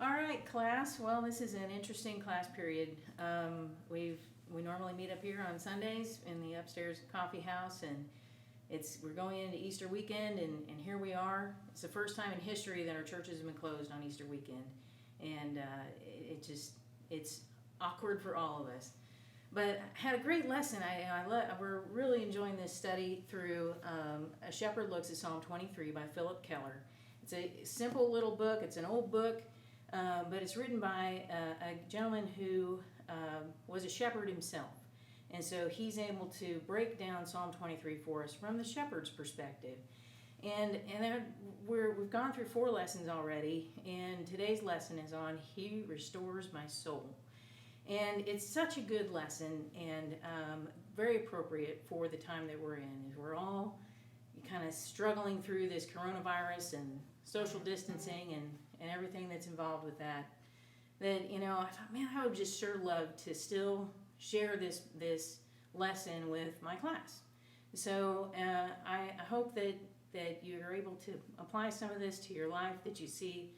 All right, class. Well, this is an interesting class period. We normally meet up here on Sundays in the upstairs coffee house, and we're going into Easter weekend, and here we are. It's the first time in history that our churches have been closed on Easter weekend, and it's awkward for all of us. But had a great lesson. We're really enjoying this study through A Shepherd Looks at Psalm 23 by Philip Keller. It's a simple little book. It's an old book. But it's written by a gentleman who was a shepherd himself. And so he's able to break down Psalm 23 for us from the shepherd's perspective. And we've gone through 4 lessons already, and today's lesson is on He Restores My Soul. And it's such a good lesson and very appropriate for the time that we're in. As we're all kind of struggling through this coronavirus and social distancing and everything that's involved with that, I thought, man, I would just sure love to still share this lesson with my class. So I hope that you're able to apply some of this to your life, that you see,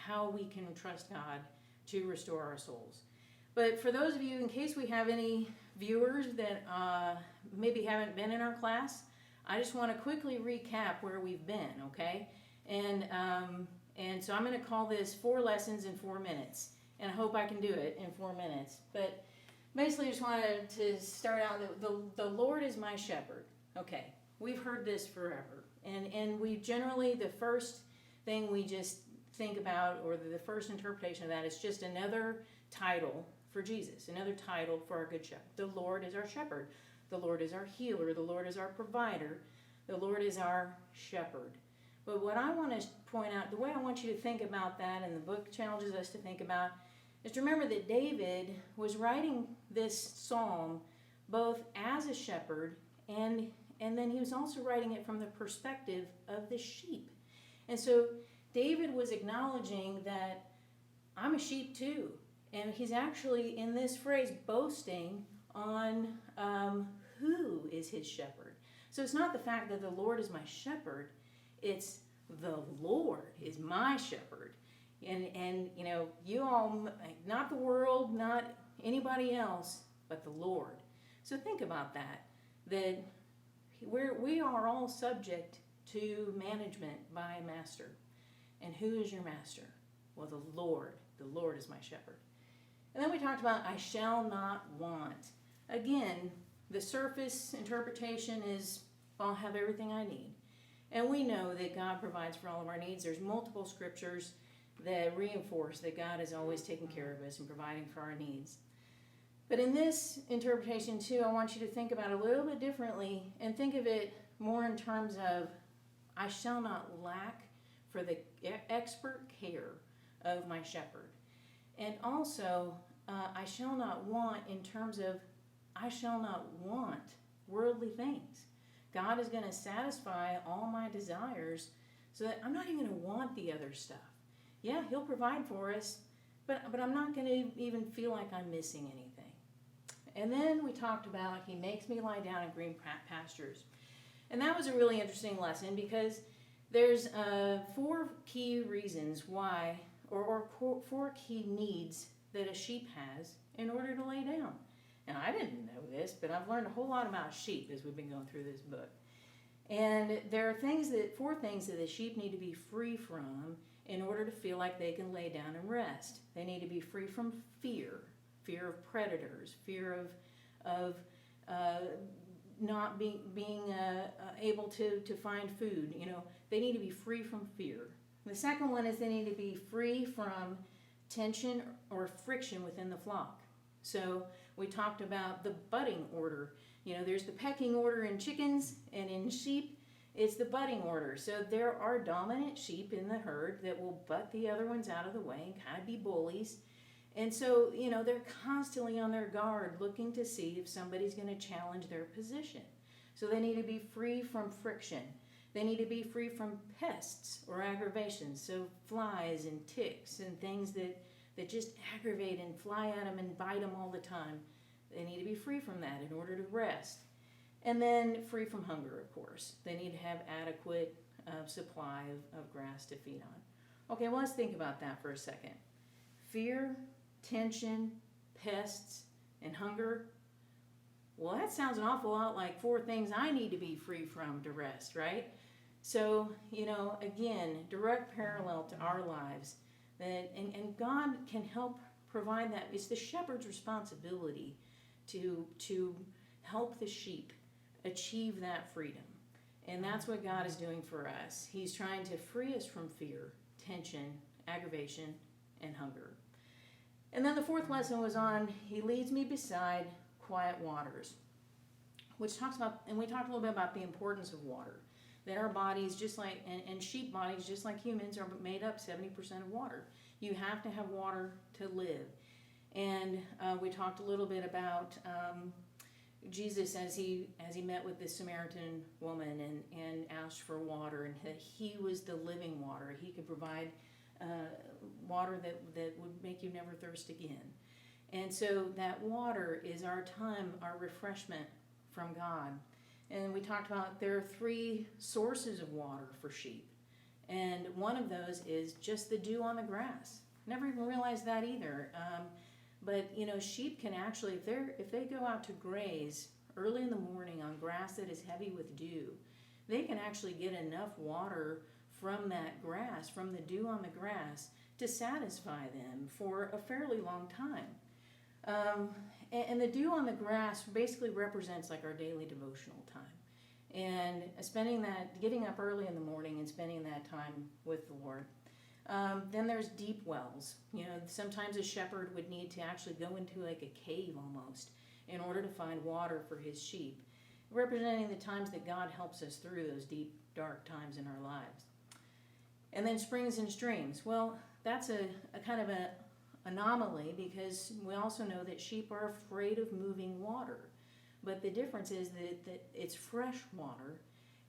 how we can trust God to restore our souls. But for those of you, in case we have any viewers that maybe haven't been in our class, I just want to quickly recap where we've been, okay? And so I'm going to call this 4 lessons in 4 minutes, and I hope I can do it in 4 minutes. But basically, I just wanted to start out, the Lord is my shepherd. Okay, we've heard this forever. And we generally, the first thing we just think about, or the first interpretation of that, is just another title for Jesus, another title for our good shepherd. The Lord is our shepherd. The Lord is our healer. The Lord is our provider. The Lord is our shepherd. But what I want to point out, the way I want you to think about that, and the book challenges us to think about, is to remember that David was writing this psalm both as a shepherd and then he was also writing it from the perspective of the sheep. And so David was acknowledging that I'm a sheep too. And he's actually, in this phrase, boasting on who is his shepherd. So it's not the fact that the Lord is my shepherd, it's the Lord is my shepherd. And you all, not the world, not anybody else, but the Lord. So think about that we are all subject to management by a master. And who is your master? Well, the Lord. The Lord is my shepherd. And then we talked about I shall not want. Again, the surface interpretation is I'll have everything I need. And we know that God provides for all of our needs. There's multiple scriptures that reinforce that God is always taking care of us and providing for our needs. But in this interpretation too, I want you to think about it a little bit differently and think of it more in terms of I shall not lack for the expert care of my shepherd. And also, I shall not want in terms of I shall not want worldly things. God is going to satisfy all my desires so that I'm not even going to want the other stuff. Yeah, He'll provide for us, but I'm not going to even feel like I'm missing anything. And then we talked about He makes me lie down in green pastures. And that was a really interesting lesson because there's 4 key reasons why, or 4 key needs that a sheep has in order to lay down. And I didn't know this, but I've learned a whole lot about sheep as we've been going through this book. And there are 4 things that the sheep need to be free from in order to feel like they can lay down and rest. They need to be free from fear of predators, fear of not being able to find food. They need to be free from fear. The second one is they need to be free from tension or friction within the flock. So we talked about the butting order. There's the pecking order in chickens, and in sheep, it's the butting order. So there are dominant sheep in the herd that will butt the other ones out of the way and kind of be bullies. And so, they're constantly on their guard looking to see if somebody's going to challenge their position. So they need to be free from friction. They need to be free from pests or aggravations. So flies and ticks and things that just aggravate and fly at them and bite them all the time. They need to be free from that in order to rest. And then free from hunger, of course. They need to have adequate supply of grass to feed on. Okay, well, let's think about that for a second. Fear, tension, pests, and hunger. Well, that sounds an awful lot like 4 things I need to be free from to rest, right? So, again, direct parallel to our lives. And God can help provide that. It's the shepherd's responsibility to help the sheep achieve that freedom. And that's what God is doing for us. He's trying to free us from fear, tension, aggravation, and hunger. And then the 4th lesson was on, He leads me beside quiet waters, which talks about, and we talked a little bit about the importance of water. That our bodies, just like, and sheep bodies, just like humans, are made up 70% of water. You have to have water to live. And we talked a little bit about Jesus as he met with this Samaritan woman and asked for water, and He was the living water. He could provide water that would make you never thirst again. And so that water is our time, our refreshment from God. And we talked about there are 3 sources of water for sheep. And one of those is just the dew on the grass. Never even realized that either. But sheep can actually, if they go out to graze early in the morning on grass that is heavy with dew, they can actually get enough water from that grass, from the dew on the grass, to satisfy them for a fairly long time. And the dew on the grass basically represents like our daily devotional time. And getting up early in the morning and spending that time with the Lord. Then there's deep wells. Sometimes a shepherd would need to actually go into like a cave almost in order to find water for his sheep, representing the times that God helps us through those deep, dark times in our lives. And then springs and streams. Well, that's a kind of an anomaly, because we also know that sheep are afraid of moving water. But the difference is that it's fresh water,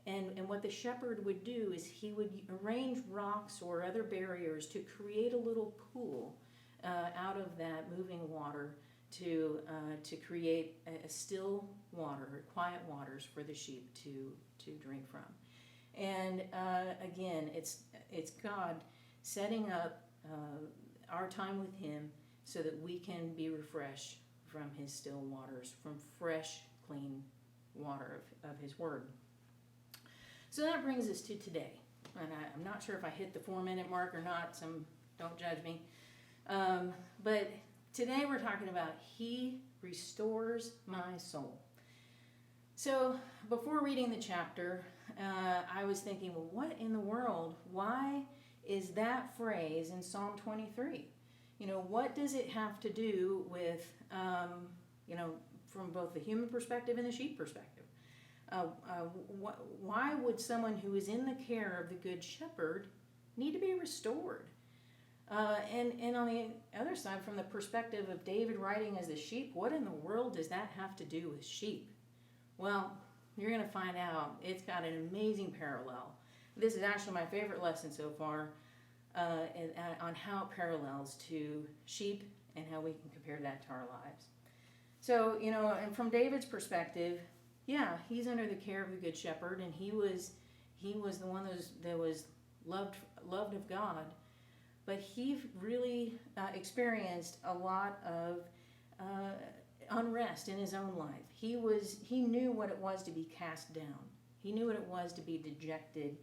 and what the shepherd would do is he would arrange rocks or other barriers to create a little pool out of that moving water to create a still water, quiet waters for the sheep to drink from. And again, it's God setting up our time with Him so that we can be refreshed from His still waters, from fresh, clean water of His Word. So that brings us to today. And I'm not sure if I hit the 4-minute mark or not, so don't judge me. But today we're talking about He restores my soul. So before reading the chapter, I was thinking, well, what in the world? Why is that phrase in Psalm 23? What does it have to do with, from both the human perspective and the sheep perspective? Why would someone who is in the care of the Good Shepherd need to be restored? And on the other side, from the perspective of David writing as the sheep, what in the world does that have to do with sheep? Well, you're going to find out. It's got an amazing parallel. This is actually my favorite lesson so far on how it parallels to sheep and how we can compare that to our lives. So, and from David's perspective, yeah, he's under the care of the Good Shepherd, and he was the one that was loved of God, but he really experienced a lot of unrest in his own life. He knew what it was to be cast down. He knew what it was to be dejected.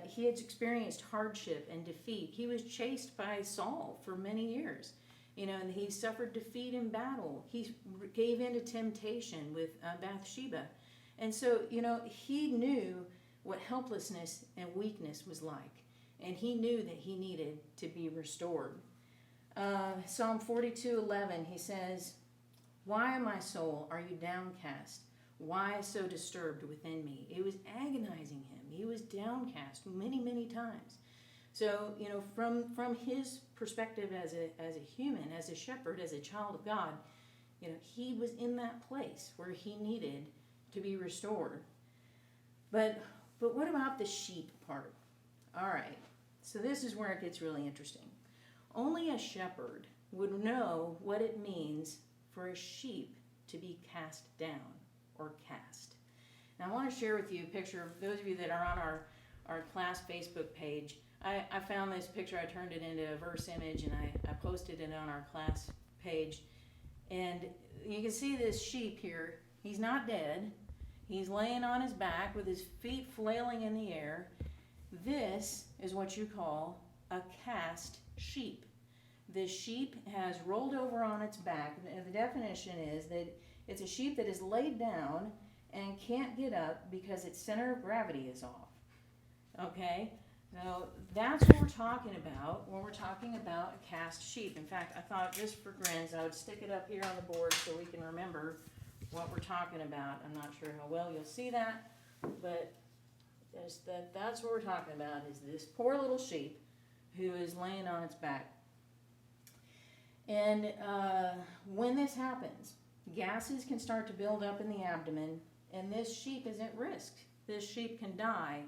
He had experienced hardship and defeat. He was chased by Saul for many years. And he suffered defeat in battle. He gave in to temptation with Bathsheba. And so, he knew what helplessness and weakness was like. And he knew that he needed to be restored. Psalm 42:11, he says, "Why, my soul, are you downcast? Why so disturbed within me?" It was agonizing him. He was downcast many, many times. So, from his perspective as a human, as a shepherd, as a child of God, he was in that place where he needed to be restored. But what about the sheep part? All right, so this is where it gets really interesting. Only a shepherd would know what it means for a sheep to be cast down or cast. Now, I want to share with you a picture of those of you that are on our class Facebook page. I found this picture, I turned it into a verse image, and I posted it on our class page. And you can see this sheep here. He's not dead. He's laying on his back with his feet flailing in the air. This is what you call a cast sheep. The sheep has rolled over on its back. The definition is that it's a sheep that is laid down and can't get up because its center of gravity is off. Okay? Now, that's what we're talking about when we're talking about a cast sheep. In fact, I thought just for grins, I would stick it up here on the board so we can remember what we're talking about. I'm not sure how well you'll see that, but that's what we're talking about, is this poor little sheep who is laying on its back. And when this happens, gases can start to build up in the abdomen, and this sheep is at risk. This sheep can die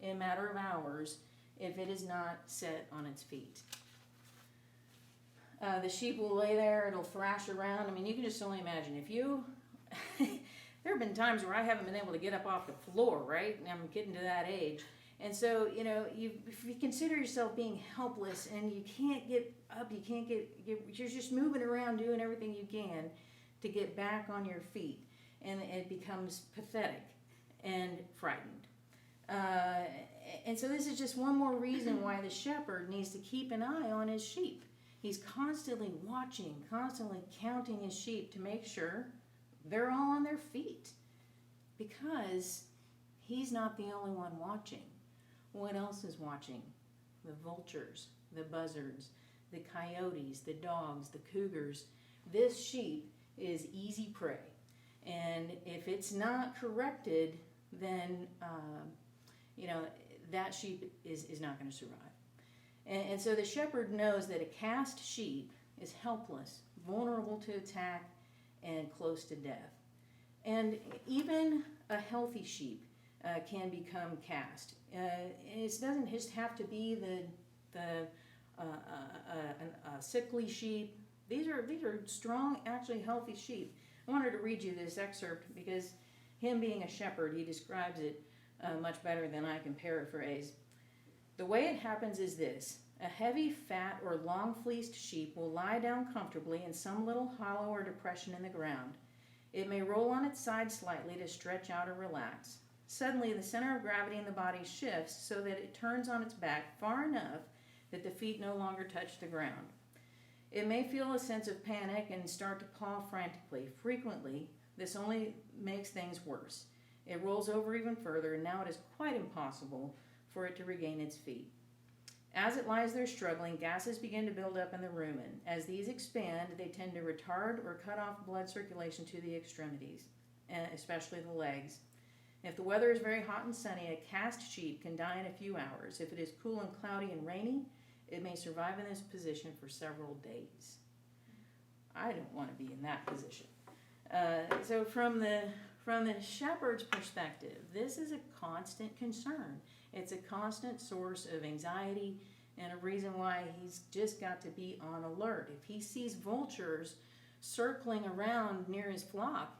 in a matter of hours if it is not set on its feet. The sheep will lay there, it'll thrash around. I mean, you can just only imagine. If you, there have been times where I haven't been able to get up off the floor, right? And I'm getting to that age. And so, you know, if you consider yourself being helpless and you can't get up, you can't you're just moving around doing everything you can to get back on your feet. And it becomes pathetic and frightened. And so this is just one more reason why the shepherd needs to keep an eye on his sheep. He's constantly watching, constantly counting his sheep to make sure they're all on their feet, because he's not the only one watching. What else is watching? The vultures, the buzzards, the coyotes, the dogs, the cougars. This sheep is easy prey. And if it's not corrected, then, that sheep is not going to survive. And so the shepherd knows that a cast sheep is helpless, vulnerable to attack, and close to death. And even a healthy sheep can become cast. It doesn't just have to be a sickly sheep. These are strong, actually healthy sheep. I wanted to read you this excerpt because him being a shepherd, he describes it much better than I can paraphrase. The way it happens is this. A heavy, fat, or long-fleeced sheep will lie down comfortably in some little hollow or depression in the ground. It may roll on its side slightly to stretch out or relax. Suddenly, the center of gravity in the body shifts so that it turns on its back far enough that the feet no longer touch the ground. It may feel a sense of panic and start to paw frantically. Frequently, this only makes things worse. It rolls over even further, and now it is quite impossible for it to regain its feet. As it lies there struggling, gases begin to build up in the rumen. As these expand, they tend to retard or cut off blood circulation to the extremities, especially the legs. If the weather is very hot and sunny, a cast sheep can die in a few hours. If it is cool and cloudy and rainy, it may survive in this position for several days. I don't want to be in that position. So from the shepherd's perspective, this is a constant concern. It's a constant source of anxiety and a reason why he's just got to be on alert. If he sees vultures circling around near his flock,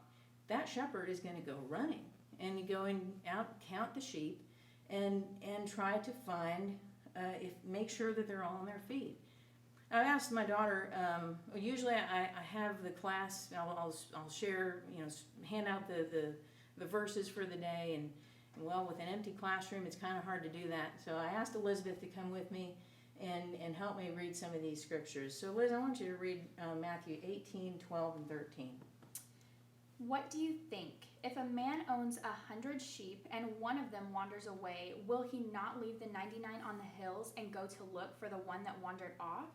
that shepherd is going to go running and go out, count the sheep, and try to find, make sure that they're all on their feet. I asked my daughter, usually I have the class, I'll share, hand out the verses for the day, and well, with an empty classroom, it's kind of hard to do that. So I asked Elizabeth to come with me and help me read some of these scriptures. So Liz, I want you to read Matthew 18, 12, and 13. What do you think? If a man owns 100 sheep and one of them wanders away, will he not leave the 99 on the hills and go to look for the one that wandered off?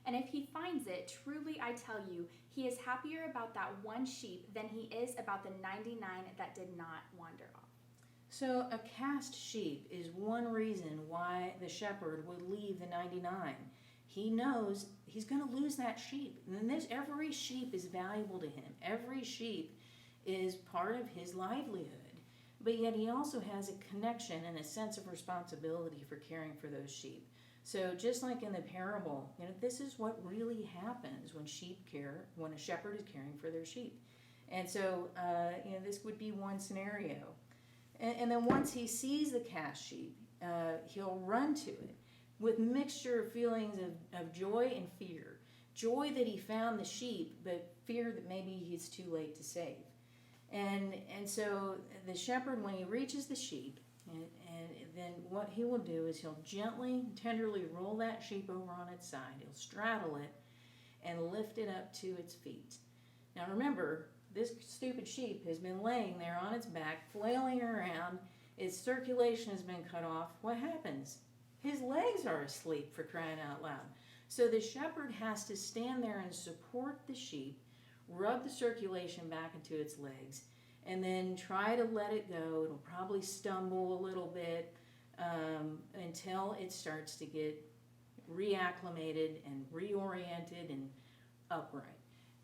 And if he finds it, truly I tell you, he is happier about that one sheep than he is about the 99 that did not wander off. So a cast sheep is one reason why the shepherd would leave the 99. He knows he's going to lose that sheep. And every sheep is valuable to him. Every sheep is part of his livelihood. But yet he also has a connection and a sense of responsibility for caring for those sheep. So just like in the parable, this is what really happens when when a shepherd is caring for their sheep. And so, this would be one scenario. And then once he sees the cast sheep, he'll run to it, with mixture of feelings of joy and fear. Joy that he found the sheep, but fear that maybe it's too late to save. And so the shepherd, when he reaches the sheep, and then what he will do is he'll gently, tenderly roll that sheep over on its side. He'll straddle it and lift it up to its feet. Now remember, this stupid sheep has been laying there on its back, flailing around. Its circulation has been cut off. What happens? His legs are asleep, for crying out loud. So the shepherd has to stand there and support the sheep, rub the circulation back into its legs, and then try to let it go. It'll probably stumble a little bit until it starts to get reacclimated and reoriented and upright.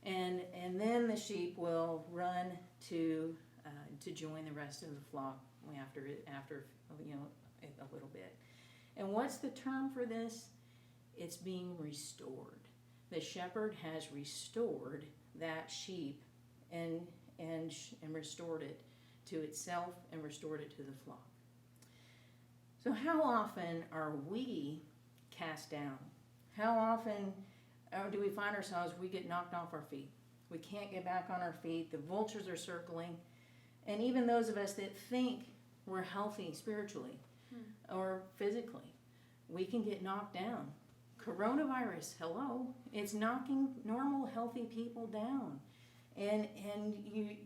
And then the sheep will run to join the rest of the flock after a little bit. And what's the term for this? It's being restored. The shepherd has restored that sheep and restored it to itself and restored it to the flock. So how often are we cast down? How often do we find ourselves, we get knocked off our feet? We can't get back on our feet. The vultures are circling. And even those of us that think we're healthy spiritually or physically, we can get knocked down. Coronavirus, hello, it's knocking normal, healthy people down. And you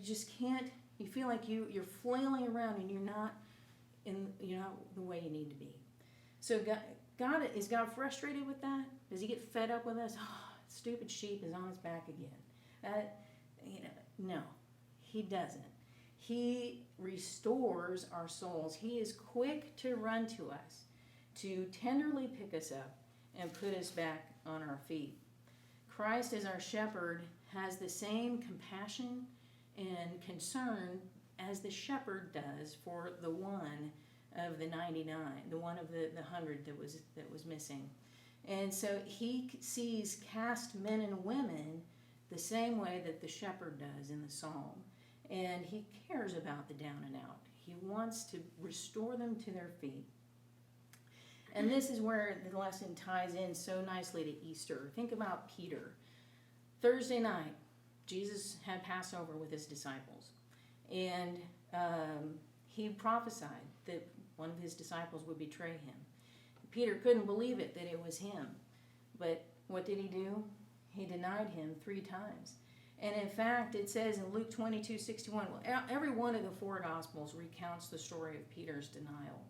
just can't, you feel like you're flailing around and you're not the way you need to be. So is God frustrated with that? Does he get fed up with us? Oh, stupid sheep is on his back again. No, he doesn't. He restores our souls. He is quick to run to us, to tenderly pick us up and put us back on our feet. Christ, as our shepherd, has the same compassion and concern as the shepherd does for the one of the 99, the one of the 100 that was missing. And so he sees cast men and women the same way that the shepherd does in the psalm. And he cares about the down and out. He wants to restore them to their feet. And this is where the lesson ties in so nicely to Easter. Think about Peter. Thursday night, Jesus had Passover with his disciples. And he prophesied that one of his disciples would betray him. Peter couldn't believe it, that it was him. But what did he do? He denied him 3 times. And in fact, it says in Luke 22:61, every one of the 4 Gospels recounts the story of Peter's denial.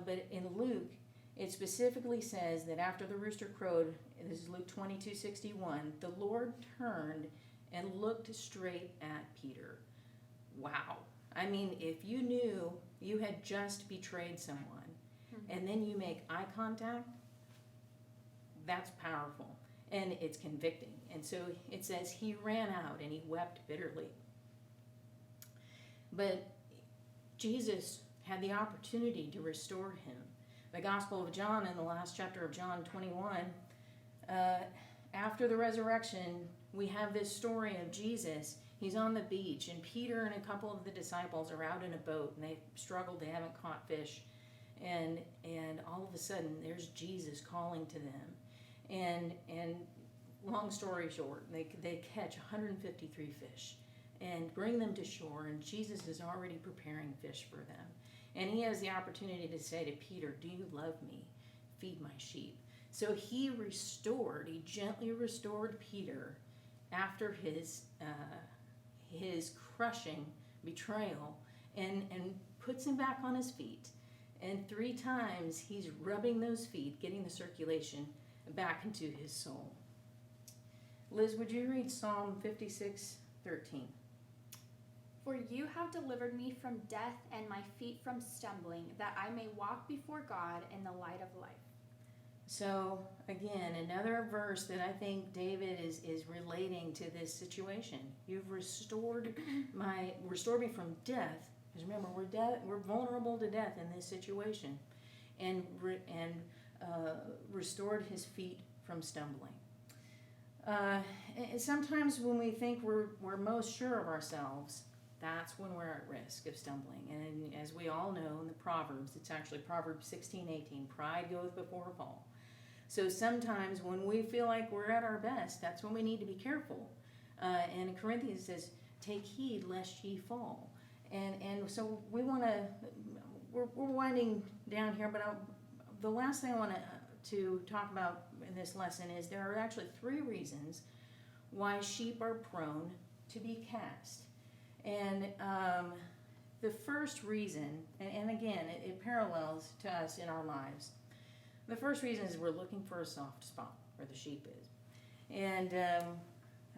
But in Luke, it specifically says that after the rooster crowed, this is Luke 22:61, the Lord turned and looked straight at Peter. Wow. I mean, if you knew you had just betrayed someone and then you make eye contact, that's powerful and it's convicting. And so it says he ran out and he wept bitterly. But Jesus had the opportunity to restore him. The Gospel of John, in the last chapter of John 21, after the resurrection, we have this story of Jesus. He's on the beach, and Peter and a couple of the disciples are out in a boat, and they've struggled, they haven't caught fish. And all of a sudden, there's Jesus calling to them. And long story short, they catch 153 fish and bring them to shore, and Jesus is already preparing fish for them. And he has the opportunity to say to Peter, "Do you love me? Feed my sheep." So he gently restored Peter after his crushing betrayal and puts him back on his feet. And 3 times he's rubbing those feet, getting the circulation back into his soul. Liz, would you read Psalm 56:13? For you have delivered me from death and my feet from stumbling, that I may walk before God in the light of life. So again, another verse that I think David is relating to this situation. You've restored me from death. Because remember, we're vulnerable to death in this situation, and restored his feet from stumbling. And sometimes when we think we're most sure of ourselves, that's when we're at risk of stumbling. And as we all know in the Proverbs, it's actually Proverbs 16:18, pride goeth before a fall. So sometimes when we feel like we're at our best, that's when we need to be careful. And in Corinthians it says, take heed lest ye fall. And so we want to, we're winding down here, but the last thing I want to talk about in this lesson is there are actually 3 reasons why sheep are prone to be cast. And the first reason, and again, it parallels to us in our lives. The first reason is we're looking for a soft spot where the sheep is. And I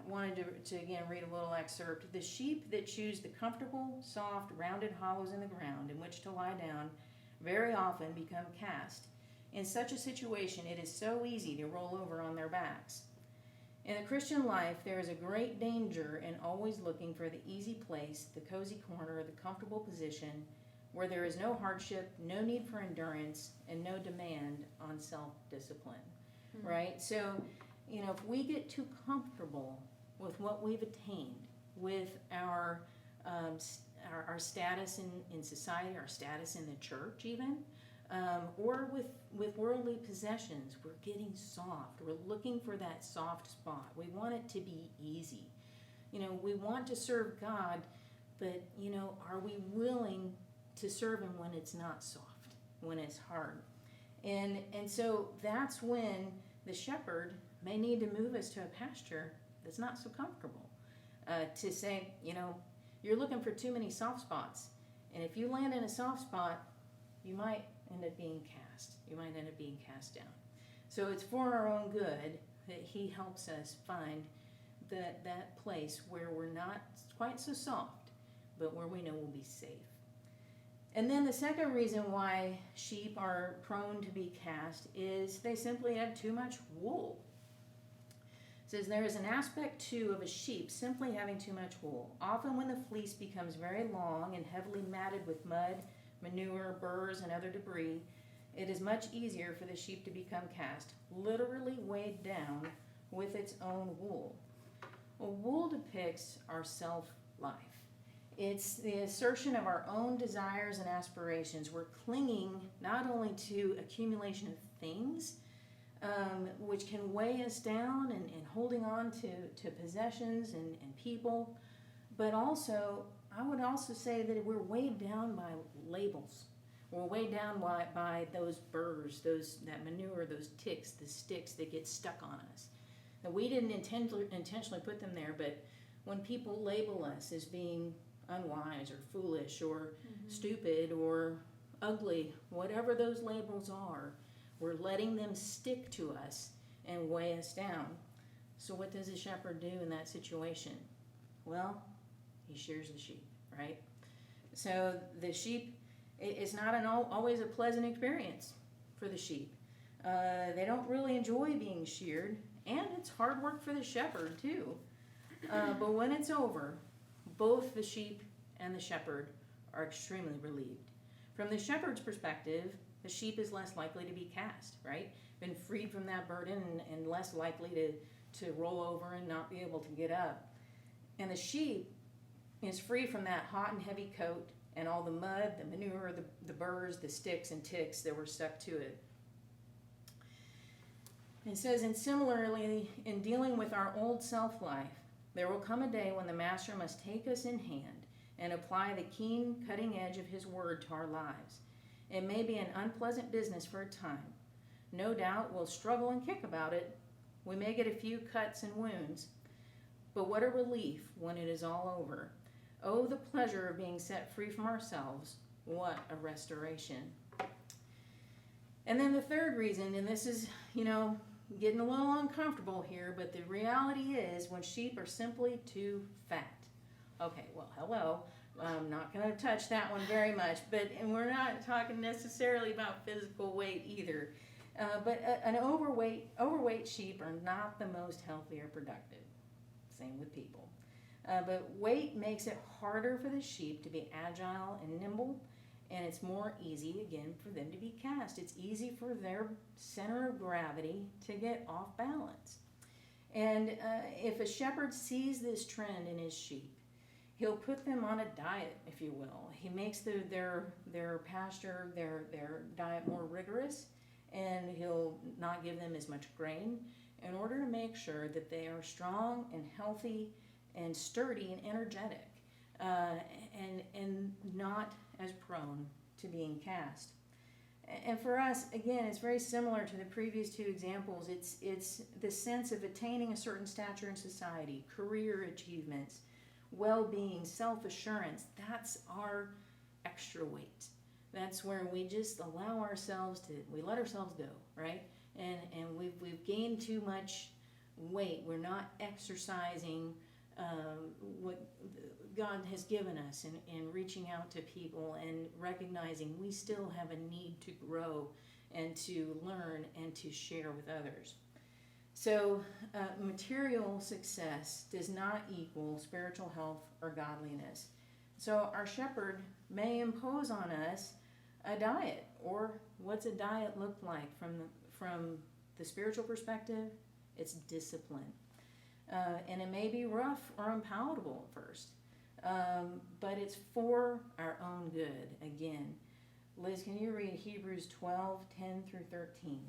wanted to again read a little excerpt. The sheep that choose the comfortable, soft, rounded hollows in the ground in which to lie down very often become cast. In such a situation, it is so easy to roll over on their backs. In the Christian life, there is a great danger in always looking for the easy place, the cozy corner, the comfortable position, where there is no hardship, no need for endurance, and no demand on self-discipline, right? So, if we get too comfortable with what we've attained, with our status in society, our status in the church even, or with worldly possessions, we're getting soft. We're looking for that soft spot. We want it to be easy. We want to serve God, but, are we willing to serve Him when it's not soft, when it's hard? And so that's when the shepherd may need to move us to a pasture that's not so comfortable. To say, you're looking for too many soft spots. And if you land in a soft spot, you might end up being cast. You might end up being cast down. So it's for our own good that He helps us find that place where we're not quite so soft, but where we know we'll be safe. And then the second reason why sheep are prone to be cast is they simply have too much wool. It says there is an aspect too of a sheep simply having too much wool. Often when the fleece becomes very long and heavily matted with mud, manure, burrs, and other debris, it is much easier for the sheep to become cast, literally weighed down with its own wool. Well, wool depicts our self-life. It's the assertion of our own desires and aspirations. We're clinging not only to accumulation of things, which can weigh us down and holding on to possessions and people, but also, I would also say that we're weighed down by labels. We're weighed down by those burrs, that manure, those ticks, the sticks that get stuck on us. Now, we didn't intentionally put them there, but when people label us as being unwise or foolish or stupid or ugly, whatever those labels are, we're letting them stick to us and weigh us down. So what does a shepherd do in that situation? Well, he shears the sheep, right? So the sheep, it's not always a pleasant experience for the sheep. They don't really enjoy being sheared, and it's hard work for the shepherd too. But when it's over, both the sheep and the shepherd are extremely relieved. From the shepherd's perspective, the sheep is less likely to be cast, right? Been freed from that burden and less likely to roll over and not be able to get up. And the sheep is free from that hot and heavy coat and all the mud, the manure, the burrs, the sticks and ticks that were stuck to it. It says, and similarly, in dealing with our old self-life, there will come a day when the Master must take us in hand and apply the keen, cutting edge of His word to our lives. It may be an unpleasant business for a time. No doubt we'll struggle and kick about it. We may get a few cuts and wounds. But what a relief when it is all over. Oh, the pleasure of being set free from ourselves. What a restoration. And then the third reason, and this is, getting a little uncomfortable here, but the reality is when sheep are simply too fat. Okay, well, hello. I'm not going to touch that one very much, and we're not talking necessarily about physical weight either. But an overweight sheep are not the most healthy or productive. Same with people. But weight makes it harder for the sheep to be agile and nimble, and it's more easy, again, for them to be cast. It's easy for their center of gravity to get off balance. And if a shepherd sees this trend in his sheep, He'll put them on a diet, if you will. He makes their pasture, their diet more rigorous, and he'll not give them as much grain in order to make sure that they are strong and healthy and sturdy and energetic, and not as prone to being cast. And for us, again, it's very similar to the previous two examples. It's the sense of attaining a certain stature in society, career achievements, well-being, self-assurance. That's our extra weight. That's where we just allow ourselves to, we let ourselves go, right? And we've gained too much weight. We're not exercising what God has given us and reaching out to people and recognizing we still have a need to grow and to learn and to share with others. So material success does not equal spiritual health or godliness. So our shepherd may impose on us a diet, or what's a diet look like from the spiritual perspective? It's discipline. And it may be rough or unpalatable at first, but it's for our own good. Again, Liz, can you read Hebrews 12:10 through 13?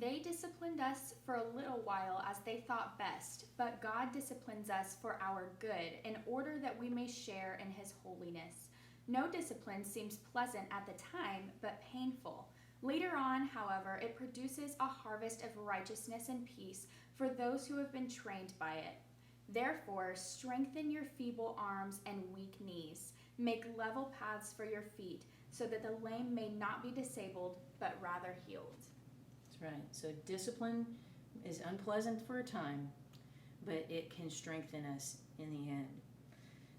They disciplined us for a little while as they thought best, but God disciplines us for our good, in order that we may share in his holiness. No discipline seems pleasant at the time, but painful. Later on, however, it produces a harvest of righteousness and peace for those who have been trained by it. Therefore, strengthen your feeble arms and weak knees. Make level paths for your feet, so that the lame may not be disabled, but rather healed. That's right. So discipline is unpleasant for a time, but it can strengthen us in the end.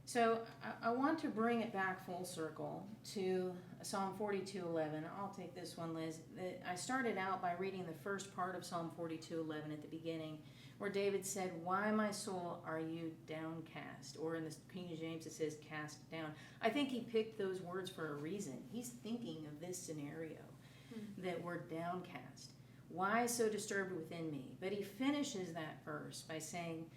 So I want to bring it back full circle to Psalm 42:11. I'll take this one, Liz. I started out by reading the first part of Psalm 42:11 at the beginning, where David said, "Why, my soul, are you downcast?" Or in the King James, it says, "cast down." I think he picked those words for a reason. He's thinking of this scenario, that we're downcast. Why so disturbed within me? But he finishes that verse by saying,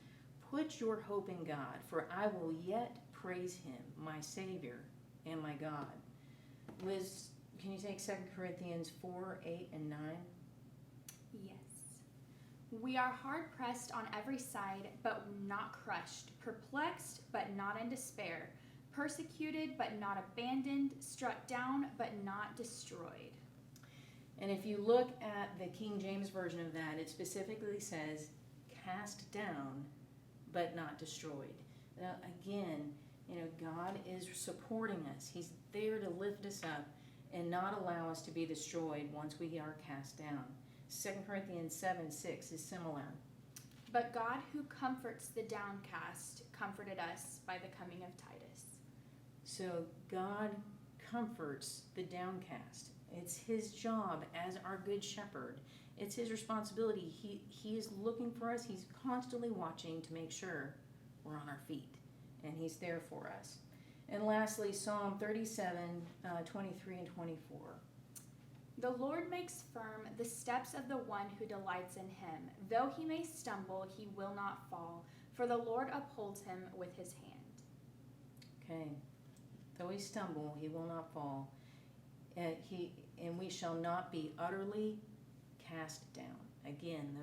"Put your hope in God, for I will yet praise him, my Savior and my God." Liz, can you take 2 Corinthians 4:8 and 9? Yes. We are hard pressed on every side, but not crushed, perplexed, but not in despair, persecuted, but not abandoned, struck down, but not destroyed. And if you look at the King James version of that, it specifically says, "cast down, but not destroyed." Now, again, God is supporting us. He's there to lift us up and not allow us to be destroyed once we are cast down. 2 Corinthians 7:6 is similar. But God, who comforts the downcast, comforted us by the coming of Titus. So God comforts the downcast. It's his job as our good shepherd. It's his responsibility. He is looking for us. He's constantly watching to make sure we're on our feet, and he's there for us. And lastly, Psalm 37:23 and 24. The Lord makes firm the steps of the one who delights in him. Though he may stumble, he will not fall, for the Lord upholds him with his hand. Okay. Though he stumble, he will not fall. And we shall not be utterly cast down. Again,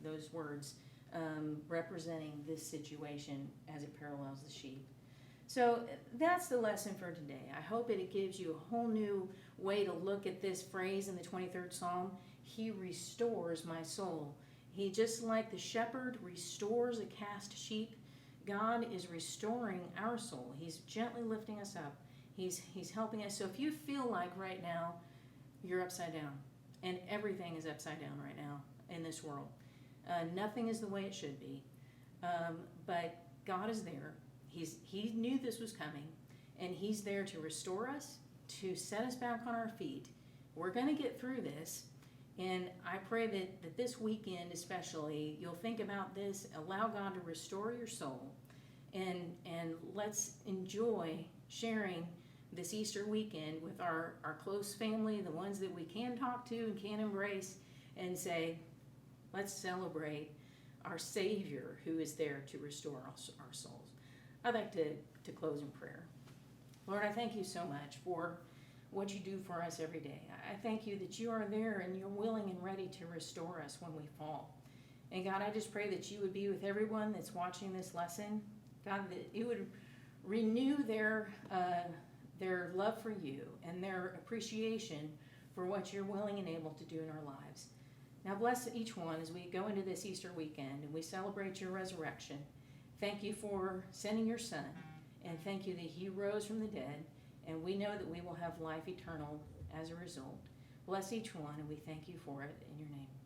those words representing this situation as it parallels the sheep. So that's the lesson for today. I hope it gives you a whole new way to look at this phrase in the 23rd Psalm. He restores my soul. He, just like the shepherd restores a cast sheep, God is restoring our soul. He's gently lifting us up. He's helping us. So if you feel like right now you're upside down, and everything is upside down right now in this world, nothing is the way it should be, but God is there. He knew this was coming, and he's there to restore us, to set us back on our feet. We're going to get through this, and I pray that this weekend especially, you'll think about this, allow God to restore your soul, and let's enjoy sharing this Easter weekend with our close family, the ones that we can talk to and can embrace, and say, let's celebrate our Savior who is there to restore our souls. I'd like to close in prayer. Lord, I thank you so much for what you do for us every day. I thank you that you are there and you're willing and ready to restore us when we fall. And God, I just pray that you would be with everyone that's watching this lesson. God, that you would renew their love for you and their appreciation for what you're willing and able to do in our lives. Now bless each one as we go into this Easter weekend and we celebrate your resurrection. Thank you for sending your son, and thank you that he rose from the dead, and we know that we will have life eternal as a result. Bless each one, and we thank you for it in your name.